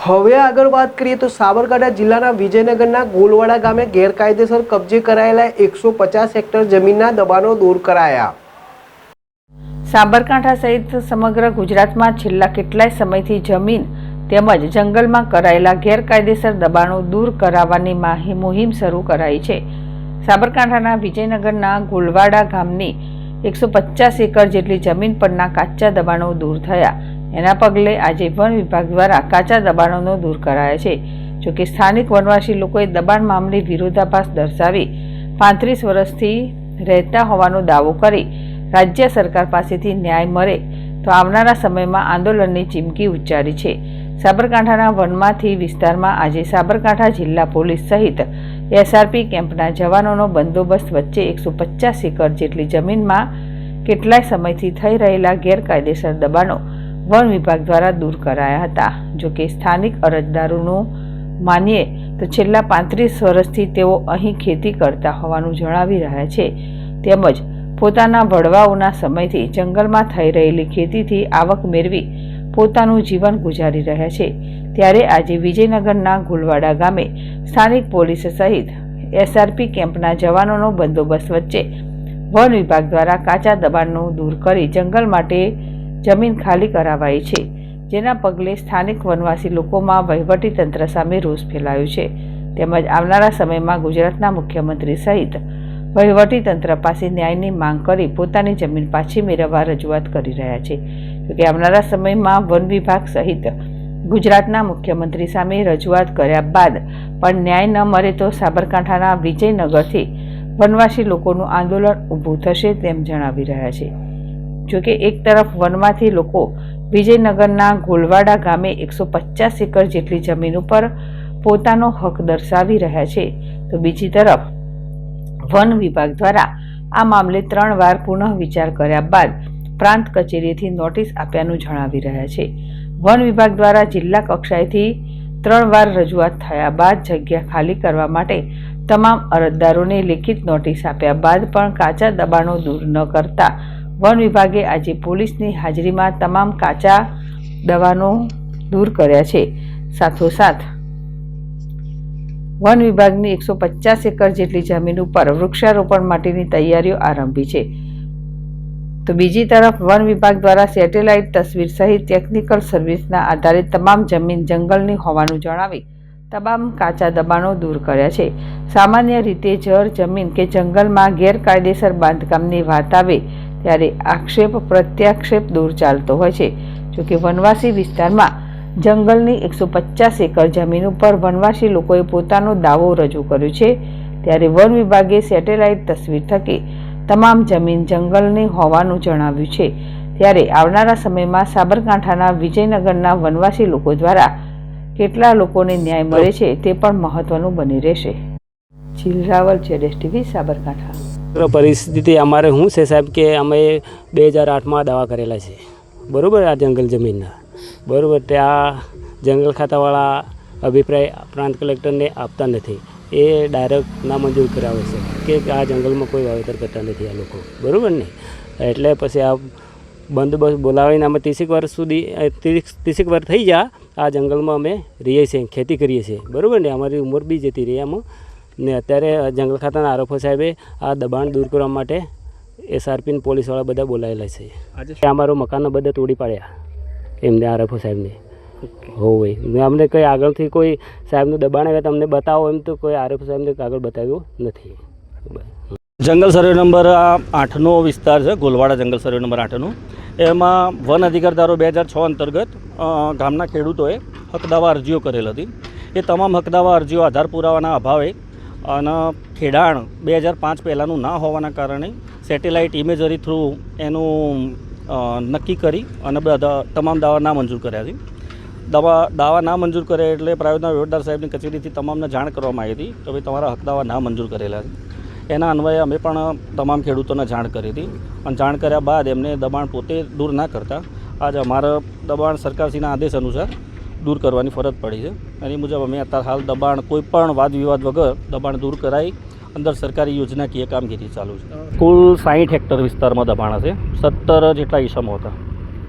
હવે આગળ વાત કરીએ તો સાબરકાંઠા જિલ્લાના વિજયનગરના ગોલવાડા ગામે ગેરકાયદેસર કબજે કરાયેલા 150 હેક્ટર જમીનના દબાણો દૂર કરાયા। સાબરકાંઠા સહિત સમગ્ર ગુજરાતમાં છેલ્લા કેટલાય સમયથી જમીન તેમજ જંગલમાં કરાયેલા ગેરકાયદેસર દબાણો દૂર કરાવવાની મુહિમ શરૂ કરાઈ છે। સાબરકાંઠાના વિજયનગરના ગોલવાડા ગામની 150 એકર જેટલી જમીન પરના કાચા દબાણો દૂર થયા। એના પગલે આજે વન વિભાગ દ્વારા કાચા દબાણોનો દૂર કરાયા છે। જોકે સ્થાનિક વનવાસી લોકોએ દબાણ મામલે વિરોધાભાસ દર્શાવી 35 વર્ષથી રહેતા હોવાનો દાવો કરી રાજ્ય સરકાર પાસેથી ન્યાય મળે તો આવનારા સમયમાં આંદોલનની ચીમકી ઉચ્ચારી છે। સાબરકાંઠાના વનમાંથી વિસ્તારમાં આજે સાબરકાંઠા જિલ્લા પોલીસ સહિત એસઆરપી કેમ્પના જવાનોનો બંદોબસ્ત વચ્ચે 150 એકર જેટલી જમીનમાં કેટલાય સમયથી થઈ રહેલા ગેરકાયદેસર દબાણો વન વિભાગ દ્વારા દૂર કરાયા હતા। જોકે સ્થાનિક અરજદારોનું માનીએ તો છેલ્લા 35 વર્ષથી તેઓ અહીં ખેતી કરતા હોવાનું જણાવી રહ્યા છે, તેમજ પોતાના વડવાઓના સમયથી જંગલમાં થઈ રહેલી ખેતીથી આવક મેળવી પોતાનું જીવન ગુજારી રહ્યા છે। ત્યારે આજે વિજયનગરના ગોલવાડા ગામે સ્થાનિક પોલીસ સહિત એસઆરપી કેમ્પના જવાનોનો બંદોબસ્ત વચ્ચે વન વિભાગ દ્વારા કાચા દબાણો દૂર કરી જંગલ માટે જમીન ખાલી કરાવાઈ છે, જેના પગલે સ્થાનિક વનવાસી લોકોમાં વહીવટીતંત્ર સામે રોષ ફેલાયો છે। તેમજ આવનારા સમયમાં ગુજરાતના મુખ્યમંત્રી સહિત વહીવટીતંત્ર પાસે ન્યાયની માંગ કરી પોતાની જમીન પાછી મેળવવા રજૂઆત કરી રહ્યા છે। જોકે આવનારા સમયમાં વન વિભાગ સહિત ગુજરાતના મુખ્યમંત્રી સામે રજૂઆત કર્યા બાદ પણ ન્યાય ન મળે તો સાબરકાંઠાના વિજયનગરથી વનવાસી લોકોનું આંદોલન ઊભું થશે તેમ જણાવી રહ્યા છે। જોકે એક તરફ વનમાંથી લોકો વિજયનગરના ગોલવાડા ગામે 150 એકર જેટલી જમીન ઉપર પોતાનો હક દર્શાવી રહ્યા છે, તો બીજી તરફ વન વિભાગ દ્વારા આ મામલે 3 વાર પુનઃ વિચાર કર્યા બાદ પ્રાંત કચેરીથી નોટિસ આપ્યાનું જણાવી રહ્યા છે। વન વિભાગ દ્વારા જિલ્લા કક્ષાએથી 3 વાર રજૂઆત થયા બાદ જગ્યા ખાલી કરવા માટે તમામ અરજદારોને લેખિત નોટિસ આપ્યા બાદ પણ કાચા દબાણો દૂર ન કરતા વન વિભાગે આજે પોલીસની હાજરીમાં તમામ કાચા દબાણો દૂર કર્યા છે। સાથોસાથ વન વિભાગની 150 એકર જેટલી જમીન ઉપર વૃક્ષારોપણ માટેની તૈયારીઓ આરંભી છે, તો બીજી તરફ વન વિભાગ દ્વારા સેટેલાઇટ તસવીર સહિત ટેકનિકલ સર્વિસના આધારે તમામ જમીન જંગલની હોવાનું જણાવી તમામ કાચા દબાણો દૂર કર્યા છે। સામાન્ય રીતે જળ જમીન કે જંગલમાં ગેરકાયદેસર બાંધકામની વાત આવે ત્યારે આક્ષેપ પ્રત્યાક્ષેપ દૂર ચાલતો હોય છે। જોકે વનવાસી વિસ્તારમાં જંગલની 150 એકર જમીન ઉપર વનવાસી લોકોએ પોતાનો દાવો રજૂ કર્યો છે, ત્યારે વન વિભાગે સેટેલાઇટ તસવીર થકી તમામ જમીન જંગલની હોવાનું જણાવ્યું છે। ત્યારે આવનારા સમયમાં સાબરકાંઠાના વિજયનગરના વનવાસી લોકો દ્વારા કેટલા લોકોને ન્યાય મળે છે તે પણ મહત્વનું બની રહેશે। જીલ રાવલ, ZSTV, સાબરકાંઠા। પરિસ્થિતિ અમારે શું છે સાહેબ કે અમે 2008માં દાવા કરેલા છે, બરાબર, આ જંગલ જમીનના, બરાબર। ત્યાં જંગલ ખાતાવાળા અભિપ્રાય પ્રાંત કલેક્ટરને આપતા નથી, એ ડાયરેક્ટ નામંજૂર કરાવે છે કે આ જંગલમાં કોઈ વાવેતર કરતા નથી આ લોકો, બરાબર ને। એટલે પછી આ બંદોબસ્ત બોલાવીને અમે 30 વર્ષ સુધી 30 વર્ષ થઈ ગયા આ જંગલમાં અમે રહીએ છીએ, ખેતી કરીએ છીએ, બરાબર ને। અમારી ઉંમર બી જતી રહી આમાં ને અત્યારે જંગલ ખાતાના આરોપો સાહેબે આ દબાણ દૂર કરવા માટે એસઆરપી પોલીસવાળા બધા બોલાયેલા છે। આજે અમારો મકાનો બધા તોડી પાડ્યા એમને આરોપો સાહેબને। હોય અમને કંઈ આગળથી કોઈ સાહેબનું દબાણ આવે તમને બતાવો એમ તો કોઈ આરોપો સાહેબને કાગળ બતાવ્યો નથી। જંગલ સર્વે નંબર 8નો વિસ્તાર છે, ગોલવાડા જંગલ સર્વે નંબર 8નો। એમાં વન અધિકારધારો 2006 અંતર્ગત ગામના ખેડૂતોએ હકદાવા અરજીઓ કરેલ હતી। એ તમામ હકદાવા અરજીઓ આધાર પુરાવાના અભાવે અને ખેડાણ 2005 પહેલાંનું ના હોવાના કારણે સેટેલાઇટ ઇમેજરી થ્રુ એનું નક્કી કરી અને બધા તમામ દાવા નામંજૂર કર્યા છે। દાવા નામંજૂર કરે એટલે પ્રાયોજના વહીવટદાર સાહેબની કચેરીથી તમામને જાણ કરવામાં આવી હતી કે ભાઈ તમારા હકદાવા નામંજૂર કરેલા છે। એના અન્વયે અમે પણ તમામ ખેડૂતોને જાણ કરી હતી અને જાણ કર્યા બાદ એમને દબાણ પોતે દૂર ના કરતા આજે અમારા દબાણ સરકારશ્રીના આદેશ અનુસાર દૂર કરવાની ફરજ પડી છે। એની મુજબ અમે અત્યારે હાલ દબાણ કોઈ પણ વાદ વિવાદ વગર દબાણ દૂર કરાવી અંદર સરકારી યોજનાકીય કામગીરી ચાલુ છે। કુલ 60 હેક્ટર વિસ્તારમાં દબાણ હશે, 17 જેટલા ઈસમો હતા।